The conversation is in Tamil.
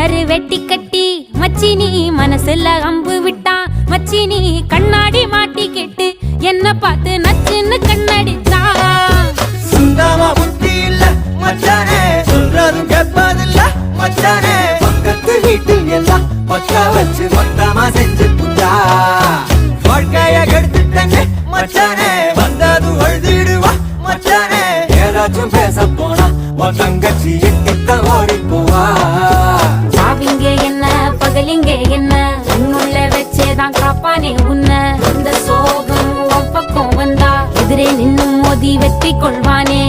கரு வெட்டி கட்டி மச்சினி மனசுல அம்பு விட்டான். மச்சினி கண்ணாடி மாட்டி கேட்டு என்ன பார்த்து நச்சுன்னு கண்ணடிச்சான். சுந்தமா புத்தி இல்ல மச்சானே, சொல்றதும் கேட்பதில்ல மச்சானே. பக்கத்து வீட்டில் எல்லாம் பக்கா வச்சு மொத்தமா செஞ்சு புட்டா. வாழ்க்கைய கெடுத்துட்டங்க மச்சானே, வந்தது அழுதிடுவா மச்சானே. ஏதாச்சும் பேச போனா உன் தங்கச்சி எட்டித்தான் ஓடி போவா. சாவிங்க என்ன பகலிங்க என்ன, உன்னுள்ள வச்சேதான் காப்பானே உன்ன. இந்த சோகம் உன் பக்கம் வந்தா எதிரே நின்னு மோதி வெற்றி கொள்வானே.